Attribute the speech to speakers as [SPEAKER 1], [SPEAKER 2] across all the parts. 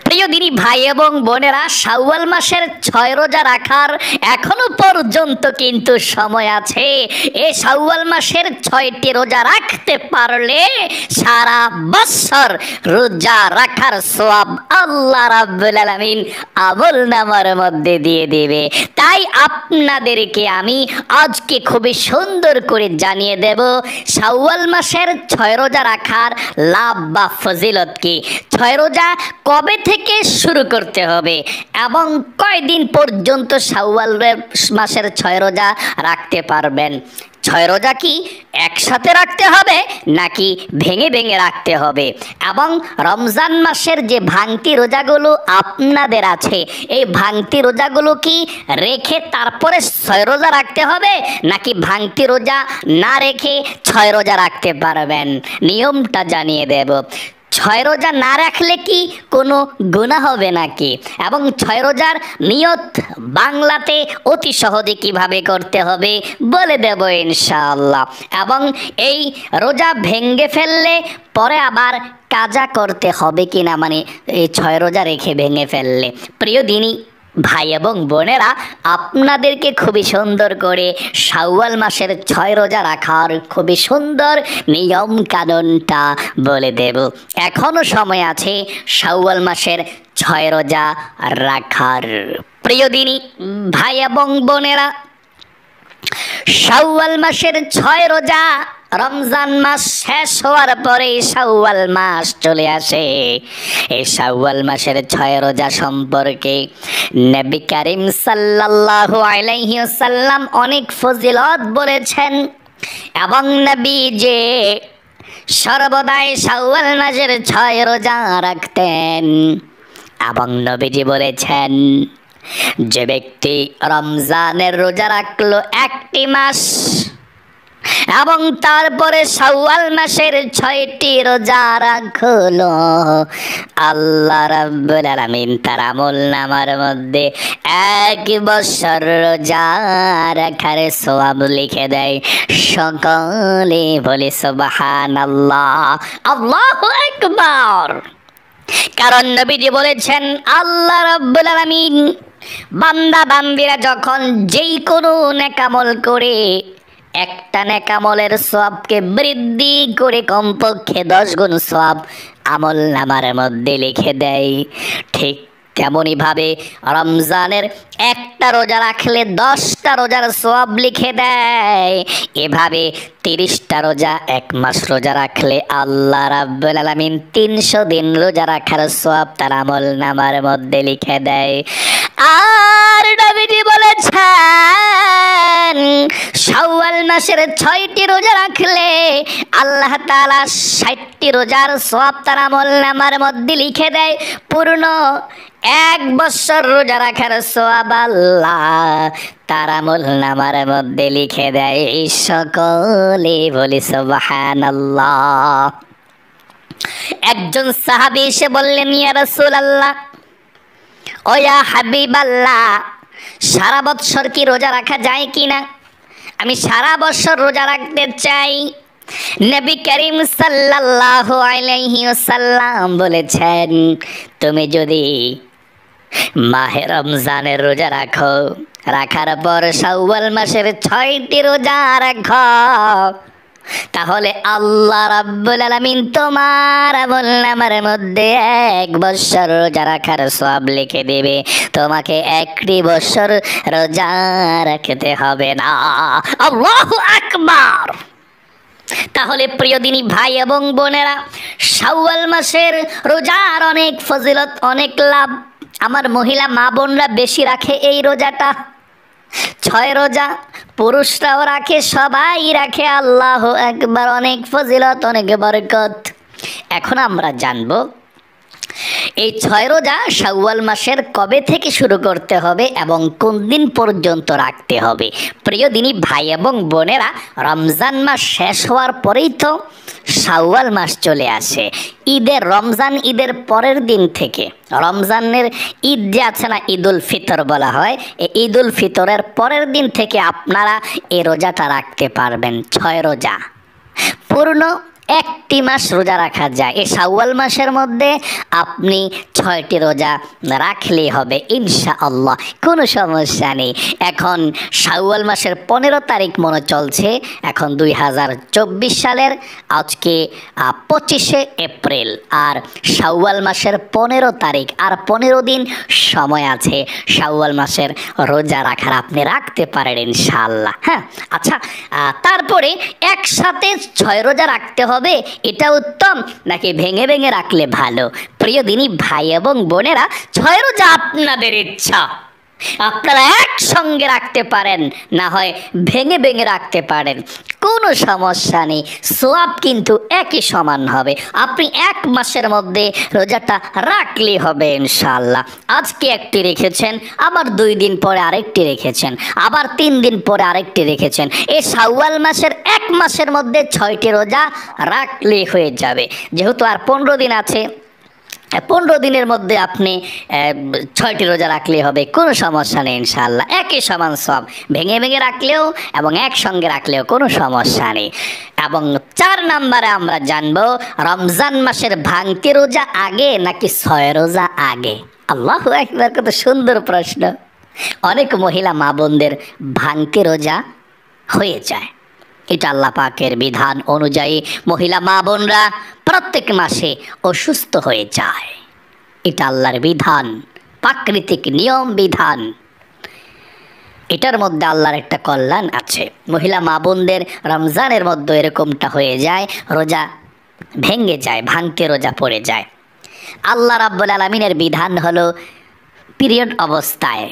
[SPEAKER 1] প্রিয় দিনী ভাই এবং বোনেরা, শাওয়াল মাসের 6 রোজা রাখার এখনো পর্যন্ত কিন্তু সময় আছে। এই শাওয়াল মাসের 6টি রোজা রাখতে পারলে সারা বছর রোজা রাখার সওয়াব আল্লাহ রাব্বুল আলামিন আমলনামার মধ্যে দিয়ে দেবে। তাই আপনাদেরকে আমি আজকে খুবই সুন্দর করে জানিয়ে দেব শাওয়াল মাসের 6 রোজা রাখার লাভ বা ফজিলত কি, 6 রোজা কবে থেকে শুরু করতে হবে এবং কয়দিন পর্যন্ত শাওয়াল মাসের 6 রোজা রাখতে পারবেন। 6 রোজা কি একসাথে রাখতে হবে নাকি ভেঙে ভেঙে রাখতে হবে, এবং রমজান মাসের যে ভাঙতি রোজাগুলো আপনাদের আছে এই ভাঙতি রোজাগুলো কি রেখে তারপরে 6 রোজা রাখতে হবে নাকি ভাঙতি রোজা না রেখে 6 রোজা রাখতে পারবেন, নিয়মটা জানিয়ে দেব। 6 রোজা না রাখলে কি কোনো গুনাহ হবে নাকি, এবং 6 রোজার নিয়ত বাংলাতে অতি সহজে কিভাবে করতে হবে বলে দেব ইনশাআল্লাহ। এবং এই রোজা ভেঙে ফেললে পরে আবার কাজা করতে হবে কিনা, মানে এই 6 রোজা রেখে ভেঙে ফেললে। প্রিয় দিনী ভাই এবং বোনেরা, আপনাদেরকে খুবই সুন্দর করে শাওয়াল মাসের 6 রোজা রাখার খুবই সুন্দর নিয়ম কানুনটা বলে দেব। এখনো সময় আছে শাওয়াল মাসের 6 রোজা রাখার। প্রিয় দিনী ভাই এবং বোনেরা, শাওয়াল মাসের 6 রোজা রমজান মাস শেষ হওয়ার পরে শাওয়াল মাস চলে আসে। এই শাওয়াল মাসের 6 রোজা সম্পর্কে নবী করিম সাল্লাল্লাহু আলাইহি ওয়াসাল্লাম অনেক ফজিলত বলেছেন, এবং নবী যে সর্বদাই শাওয়াল মাসের 6 রোজা রাখতেন। এবং নবীজি বলেছেন, যে ব্যক্তি রমজানের রোজা রাখলো 1টি মাস এবং তারপরে শাওয়াল মাসের 6টি রোজা রাখলো, আল্লাহ রাব্বুল আলামিন তার আমলনামার মধ্যে 1 বছর রোজা রাখার সওয়াব লিখে দেয়। সকলে বলে সুবহানাল্লাহ, আল্লাহু আকবার। কারণ নবীজি বলেছেন, আল্লাহ রাব্বুল আলামিন বান্দা বান্দিরা যখন যেই কোনো নেকামল করে একটা নেকামলের সওয়াবকে বৃদ্ধি করে কমপক্ষে 10 গুণ সওয়াব আমলনামার মধ্যে লিখে দেয়। ঠিক তেমনই ভাবে রমজানের 1টা রোজা রাখলে 10টা রোজার সওয়াব লিখে দেয়। এভাবে 30টা রোজা 1 মাস রোজা রাখলে আল্লাহ রাব্বুল আলামিন 300 দিন রোজা রাখার সওয়াব তার আমলনামার মধ্যে লিখে দেয়। আর নবীজি বলেছেন, শাওয়াল মাসের 6টি রোজা রাখলে আল্লাহ তাআলা 60টি রোজার সওয়াব তার আমলনামার মধ্যে লিখে দেয়। পূর্ণ 1 বছর রোজা রাখার সওয়াব আল্লাহ তার আমলনামার মধ্যে লিখে দেয়। সকলে বলি সুবহানাল্লাহ। একজন সাহাবী এসে বললেন, ইয়া রাসূলুল্লাহ, ও ইয়া হাবিবাল্লাহ, সারা বছর কি রোজা রাখা যায় কিনা? আমি সারা বছর রোজা রাখতে চাই। নবী করিম সাল্লাল্লাহু আলাইহি ওয়াসাল্লাম বলেছেন, তুমি যদি মাহে রমজানের রোজা রাখো, রাখার পর শাওয়াল মাসের 6টি রোজা রাখো, তাহলে আল্লাহ রাব্বুল আলামিন তোমার আমলনামার মধ্যে 1 বছর রোজা রাখার সওয়াব লিখে দেবে। তোমাকে 1টি বছর রোজা রাখতে হবে না। আল্লাহু আকবার। তাহলে প্রিয় দিনী ভাই এবং বোনেরা, শাওয়াল মাসের রোজার অনেক ফজিলত, অনেক লাভ। আমার মহিলা মা বোনরা বেশি রাখে এই রোজাটা। 6 রোজা পুরুষরাও রাখে, সবাই রাখে। আল্লাহু আকবার। অনেক ফজিলত, অনেক বরকত। এখন আমরা জানবো এই 6 রোজা শাওয়াল মাসের কবে থেকে শুরু করতে হবে এবং কোন দিন পর্যন্ত রাখতে হবে। প্রিয় দিনী ভাই এবং বোনেরা, রমজান মাস শেষ হওয়ার পরেই তো শাওয়াল মাস চলে আসে। রমজান ঈদের পরের দিন থেকে, রমজানের ঈদ যে আছে না, ঈদুল ফিতর বলা হয়, এই ঈদুল ফিতরের পরের দিন থেকে আপনারা এই রোজাটা রাখতে পারবেন। 6 রোজা পূর্ণ একটি মাস রোজা রাখা যায়। এই শাওয়াল মাসের মধ্যে আপনি 6টি রোজা রাখলেই হবে ইনশাআল্লাহ, কোনো সমস্যা নেই। এখন শাওয়াল মাসের 15 তারিখ মনে চলছে, এখন 2024 সালের আজকে 25শে এপ্রিল, আর শাওয়াল মাসের 15 তারিখ, আর 15 দিন সময় আছে শাওয়াল মাসের রোজা রাখার, আপনি রাখতে পারেন ইনশাআল্লাহ। হ্যাঁ, আচ্ছা, তারপরে একসাথে 6 রোজা রাখতে হবে, এটা উত্তম নাকি ভেঙে ভেঙে রাখলে ভালো? প্রিয় দিনী ভাই এবং বোনেরা, 6 রোজা আপনাদের ইচ্ছা, আপনারা একসঙ্গে রাখতে পারেন, না হয় ভেঙে ভেঙে রাখতে পারেন, কোনো সমস্যা নেই, সওয়াব কিন্তু একই সমান হবে। আপনি 1 মাসের মধ্যে রোজাটা রাখলেই হবে ইনশাআল্লাহ। আজকে একটি রেখেছেন, আবার 2 দিন পরে আরেকটি রেখেছেন, আবার 3 দিন পরে আরেকটি রেখেছেন, এই শাওয়াল মাসের 1 মাসের মধ্যে 6টি রোজা রাখলেই হয়ে যাবে। যেহেতু আর 15 দিন আছে, 15 দিনের মধ্যে আপনি 6টি রোজা রাখলেই হবে, কোনো সমস্যা নেই ইনশাআল্লাহ, একই সমান সব, ভেঙে ভেঙে রাখলেও এবং একসঙ্গে রাখলেও কোনো সমস্যা নেই। এবং 4 নম্বরে আমরা জানবো, রমজান মাসের ভাঙতি রোজা আগে নাকি 6 রোজা আগে? আল্লাহু আকবার, কত সুন্দর প্রশ্ন। অনেক মহিলা মা বোনদের ভাঙতি রোজা হয়ে যায়, এটা আল্লাহ পাকের বিধান অনুযায়ী মহিলা মা বোনরা প্রত্যেক মাসে অসুস্থ হয়ে যায়, এটা আল্লাহর বিধান, প্রাকৃতিক নিয়ম বিধান। এটার মধ্যে আল্লাহর একটা কল্যাণ আছে। মহিলা মা বোনদের রমজানের মধ্যে এরকমটা হয়ে যায়, রোজা ভেঙে যায়, ভাঙতে রোজা পড়ে যায়। আল্লাহ রাব্বুল আলামিনের বিধান হলো পিরিয়ড অবস্থায়,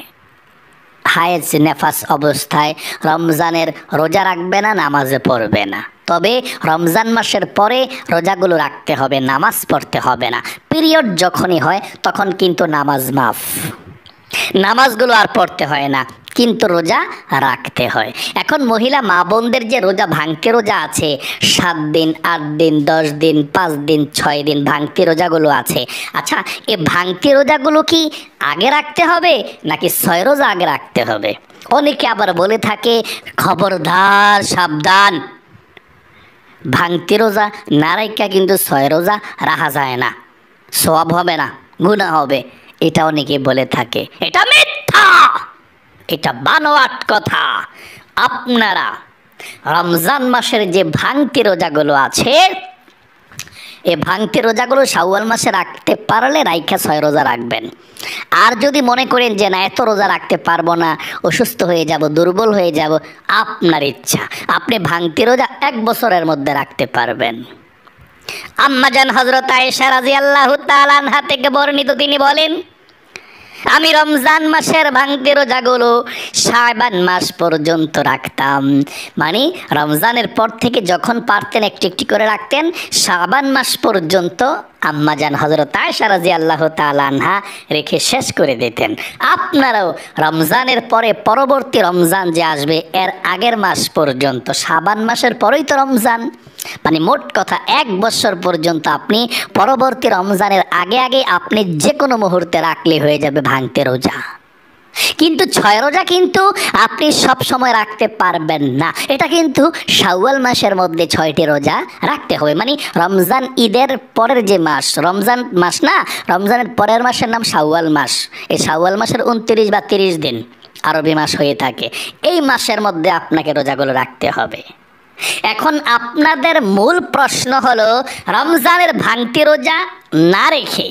[SPEAKER 1] হায়েজ নেফাস অবস্থায় রমজানের রোজা রাখবে না, নামাজে পড়বে না। তবে রমজান মাসের পরে রোজাগুলো রাখতে হবে, নামাজ পড়তে হবে না। পিরিয়ড যখনই হয় তখন কিন্তু নামাজ মাফ, নামাজগুলো আর পড়তে হয় না, কিন্তু রোজা রাখতে হয়। এখন মহিলা মা বোনদের যে রোজা ভাঙতি রোজা আছে, 7 দিন, 8 দিন, 10 দিন, 5 দিন, 6 দিন ভাঙতি রোজাগুলো আছে, আচ্ছা, এই ভাঙতি রোজাগুলো কি আগে রাখতে হবে নাকি 6 রোজা আগে রাখতে হবে? অনেকে আবার বলে থাকে, খবরদার, সাবধান, ভাঙতি রোজা না রাখা কিন্তু 6 রোজা রাখা যায় না, সওয়াব হবে না, গুনাহ হবে, এটা অনেকে বলে থাকে। এটা মিথ্যা, এটা বানোয়াট কথা। আপনারা রমজান মাসের যে ভাঙতি রোজাগুলো আছে, এই ভাঙতি রোজাগুলো শাওয়াল মাসে রাখতে পারলে রাইখা 6 রোজা রাখবেন। আর যদি মনে করেন যে না, এত রোজা রাখতে পারবো না, অসুস্থ হয়ে যাব, দুর্বল হয়ে যাব, আপনার ইচ্ছা, আপনি ভাঙতি রোজা 1 বছরের মধ্যে রাখতে পারবেন। আম্মাজান হযরত আয়েশা রাদিয়াল্লাহু তাআলা আনহা থেকে বর্ণিত, তিনি বলেন, আমি রমজান মাসের ভাঙতি রোজাগুলো শাবান মাস পর্যন্ত রাখতাম, মানে রমজানের পর থেকে যখন পারতেন একটি একটি করে রাখতেন, শাবান মাস পর্যন্ত আম্মাজান হযরত আয়েশা রাদিয়াল্লাহু তাআলা আনহা রেখে শেষ করে দিতেন। আপনারাও রমজানের পরে পরবর্তী রমজান যে আসবে এর আগের মাস পর্যন্ত, শাবান মাসের পরেই তো রমজান, মানে মোট কথা 1 বছর পর্যন্ত আপনি পরবর্তী রমজানের আগে আগে আপনি যে কোনো মুহূর্তে রাখলে হয়ে যাবে ভাঙতে রোজা। কিন্তু 6 রোজা কিন্তু আপনি সব সময় রাখতে পারবেন না, এটা কিন্তু শাওয়াল মাসের মধ্যে 6টি রোজা রাখতে হবে। মানে রমজান ঈদের পরের যে মাস, রমজান মাস না, রমজানের পরের মাসের নাম শাওয়াল মাস। এই শাওয়াল মাসের 29 বা 30 দিন আরবি মাস হয়ে থাকে, এই মাসের মধ্যে আপনাকে রোজাগুলো রাখতে হবে। এখন আপনাদের মূল প্রশ্ন হলো, রমজানের ভাঙতি রোজা না রেখে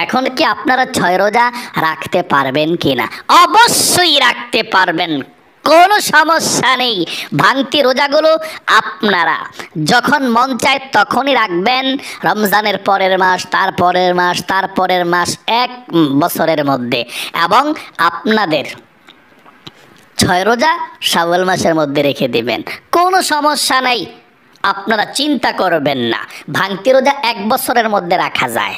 [SPEAKER 1] এখন কি আপনারা 6 রোজা রাখতে পারবেন কিনা? অবশ্যই রাখতে পারবেন, কোনো সমস্যা নেই। ভাঙতি রোজাগুলো আপনারা যখন মন চায় তখনই রাখবেন, রমজানের পরের মাস, তার পরের মাস, তার পরের মাস, 1 বছরের মধ্যে। এবং আপনাদের 6 রোজা শাওয়াল মাসের মধ্যে রেখে দিবেন, কোনো সমস্যা নাই, আপনারা চিন্তা করবেন না। ভাঙতি রোজা 1 বছরের মধ্যে রাখা যায়,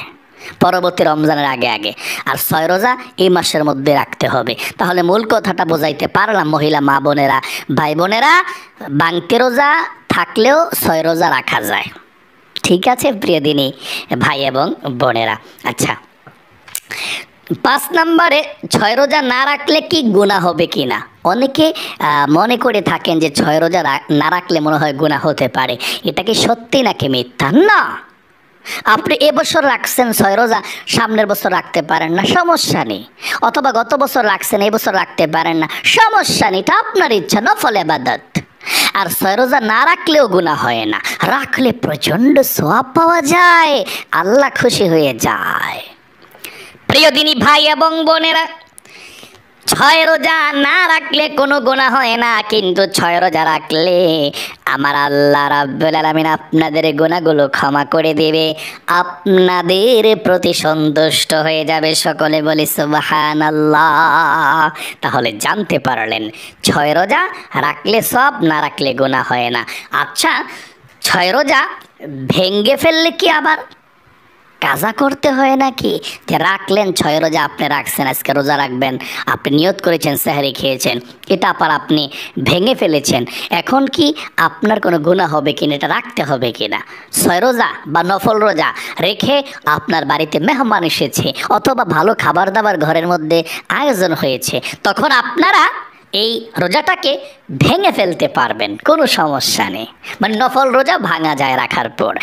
[SPEAKER 1] পরবর্তী রমজানের আগে আগে, আর 6 রোজা এই মাসের মধ্যে রাখতে হবে। তাহলে মূল কথাটা বোঝাইতে পারলাম মহিলা মা বোনেরা, ভাই বোনেরা, ভাঙতি রোজা থাকলেও 6 রোজা রাখা যায়। ঠিক আছে প্রিয় দিনী ভাই এবং বোনেরা? আচ্ছা, 5 নম্বরে 6 রোজা না রাখলে কি গুনাহ হবে কিনা। অনেকে মনে করে থাকেন যে 6 রোজা না রাখলে মনে হয় গুনাহ হতে পারে। এটা কি সত্যি নাকি মিথ্যা? না, আপনি এবছর রাখছেন 6 রোজা, সামনের বছর রাখতে পারেন না, সমস্যা নেই। অথবা গত বছর রাখছেন, এই বছর রাখতে পারেন না, সমস্যা নেই। এটা আপনার ইচ্ছা, নফল ইবাদত। আর 6 রোজা না রাখলেও গুনাহ হয় না, রাখলে প্রচণ্ড সওয়াব পাওয়া যায়, আল্লাহ খুশি হয়ে যায়। প্রিয় দিনী ভাই এবং বোনেরা, 6 রোজা না রাখলে কোনো গুনাহ হয় না, কিন্তু 6 রোজা রাখলে আমার আল্লাহ রাব্বুল আলামিন আপনাদের গুনাহগুলো ক্ষমা করে দেবে, আপনাদের প্রতি সন্তুষ্ট হয়ে যাবে। সকলে বলি সুবহানাল্লাহ। তাহলে জানতে পারলেন 6 রোজা রাখলে সব, না রাখলে গুনাহ হয় না। আচ্ছা, 6 রোজা ভেঙ্গে ফেললে কি আবার কাজা করতে হয় নাকি? যে রাখলেন 6 রোজা, আপনি রাখছেন, আজকে রোজা রাখবেন, আপনি নিয়ত করেছেন, সেহরি খেয়েছেন, এটা আবার আপনি ভেঙে ফেলেছেন, এখন কি আপনার কোনো গুনাহ হবে কিনা, এটা রাখতে হবে কিনা? 6 রোজা বা নফল রোজা রেখে আপনার বাড়িতে মেহমান এসেছে, অথবা ভালো খাবার দাবার ঘরের মধ্যে আয়োজন হয়েছে, তখন আপনারা এই রোজাটাকে ভেঙে ফেলতে পারবেন, কোনো সমস্যা নেই। মানে নফল রোজা ভাঙা যায় রাখার পর।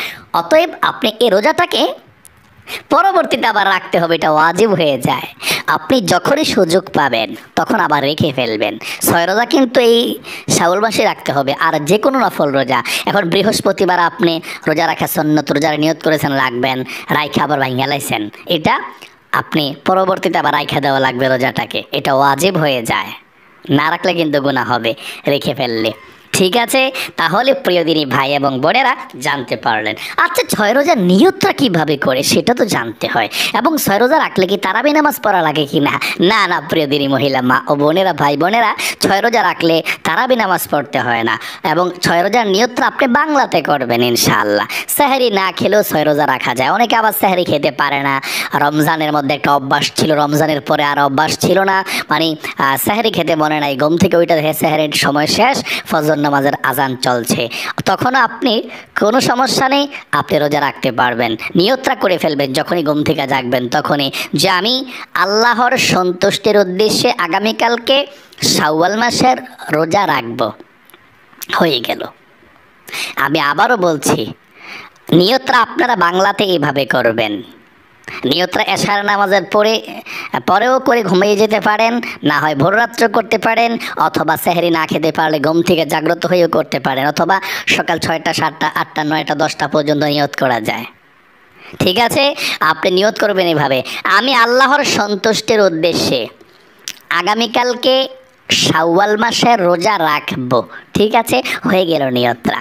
[SPEAKER 1] অতএব আপনি এই রোজাটাকে পরবর্তীতে আবার রাখতে হবে, এটা ওয়াজিব হয়ে যায়। আপনি যখনই সুযোগ পাবেন তখন আবার রেখে ফেলবেন। 6 রোজা কিন্তু এই শাওয়াল মাসে রাখতে হবে, আর যে কোনো নফল রোজা। এখন বৃহস্পতিবার আপনি রোজা রাখা সুন্নত, রোজার নিয়ত করেছেন, রাখবেন, রাইখা আবার ভাঙা লাইছেন, এটা আপনি পরবর্তীতে আবার রাইখা দেওয়া লাগবে রোজাটাকে, এটা ওয়াজিব হয়ে যায়। না রাখলে কিন্তু গুনাহ হবে রেখে ফেললে। ঠিক আছে, তাহলে প্রিয় দিনী ভাই এবং বোনেরা জানতে পারলেন। আচ্ছা, 6 রোজার নিয়তটা কিভাবে করে সেটা তো জানতে হয়। এবং 6 রোজা রাখলে কি তারাবি নামাজ পড়া লাগে কি না? না না প্রিয় দিনী মহিলা মা ও বোনেরা, ভাই বোনেরা, 6 রোজা রাখলে তারাবি নামাজ পড়তে হয় না। এবং 6 রোজার নিয়তটা আপনি বাংলাতে করবেন ইনশাআল্লাহ। সেহরি না খেলেও 6 রোজা রাখা যায়। অনেকে আবার সেহরি খেতে পারে না, রমজানের মধ্যে একটা অভ্যাস ছিল, রমজানের পরে আর অভ্যাস ছিল না, মানে সেহরি খেতে মনে নাই, ঘুম থেকে ওইটা দেখে সেহরির সময় শেষ, ফজর নামাজের আজান চলছে, তখন আপনি কোনো সমস্যা নেই, আপনি রোজা রাখতে পারবেন। নিয়তটা করে ফেলবেন যখনই ঘুম থেকে জাগবেন, তখনই যে আমি আল্লাহর সন্তুষ্টির উদ্দেশ্যে আগামীকালকে শাওয়াল মাসের রোজা রাখব, হয়ে গেল। আমি আবারও বলছি, নিয়তটা আপনারা বাংলাতে এইভাবে করবেন। নিয়তটা এশার নামাজের পরেও করে ঘুমিয়ে যেতে পারেন, না হয় ভোররাত্র করতে পারেন, অথবা সেহরি না খেতে পারলে ঘুম থেকে জাগ্রত হয়েও করতে পারেন, অথবা সকাল 6টা, 7টা, 8টা, 9টা, 10টা পর্যন্ত নিয়ত করা যায়। ঠিক আছে, আপনি নিয়ত করবেন এভাবে, আমি আল্লাহর সন্তুষ্টির উদ্দেশ্যে আগামীকালকে শাওয়াল মাসের রোজা রাখব। ঠিক আছে, হয়ে গেল নিয়তটা।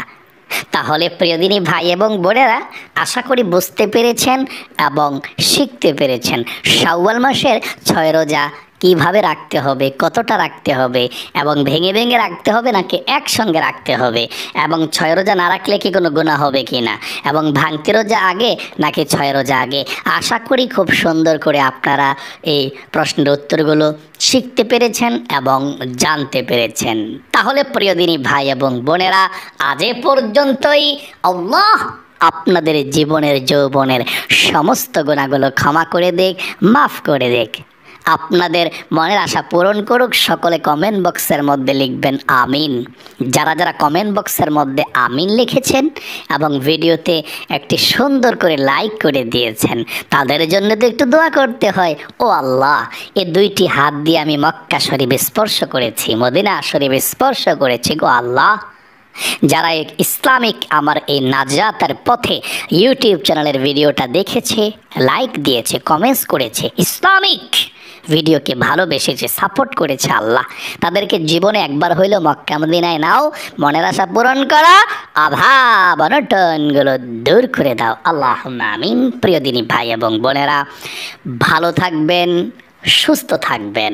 [SPEAKER 1] তাহলে প্রিয়দিনী ভাই এবং বোনেরা, আশা করি বুঝতে পেরেছেন এবং শিখতে পেরেছেন শাওয়াল মাসের 6 রোজা কিভাবে রাখতে হবে, কতটা রাখতে হবে, এবং ভেঙে ভেঙে রাখতে হবে নাকি একসঙ্গে রাখতে হবে, এবং 6 রোজা না রাখলে কি কোনো গুনাহ হবে কি না, এবং ভাঙতি রোজা আগে নাকি 6 রোজা আগে। আশা করি খুব সুন্দর করে আপনারা এই প্রশ্নের উত্তরগুলো শিখতে পেরেছেন এবং জানতে পেরেছেন। তাহলে প্রিয়দিনী ভাই এবং বোনেরা, আজ এ পর্যন্তই। আল্লাহ আপনাদের জীবনের যৌবনের সমস্ত গুনাহগুলো ক্ষমা করে দেখ, মাফ করে দেখ, আপনাদের মনের আশা পূরণ করুক। সকলে কমেন্ট বক্সের মধ্যে লিখবেন আমিন। যারা যারা কমেন্ট বক্সের মধ্যে আমিন লিখেছেন এবং ভিডিওতে একটি সুন্দর করে লাইক করে দিয়েছেন, তাদের জন্য তো একটু দোয়া করতে হয়। ও আল্লাহ, এই 2টি হাত দিয়ে আমি মক্কা শরীফ স্পর্শ করেছি, মদিনা শরীফ স্পর্শ করেছি গো আল্লাহ। যারা ইসলামিক আমার এই নাজাতের পথে ইউটিউব চ্যানেলের ভিডিওটা দেখেছে, লাইক দিয়েছে, কমেন্টস করেছে, ইসলামিক ভিডিওকে ভালোবেসেছে, সাপোর্ট করেছে, আল্লাহ তাদেরকে জীবনে একবার হইলেও মক্কা মদিনায় নাও, মনের আশা পূরণ করা, অভাব অনটনগুলো দূর করে দাও, আল্লাহুম্মা আমিন। প্রিয় দিনী ভাই এবং বোনেরা, ভালো থাকবেন, সুস্থ থাকবেন।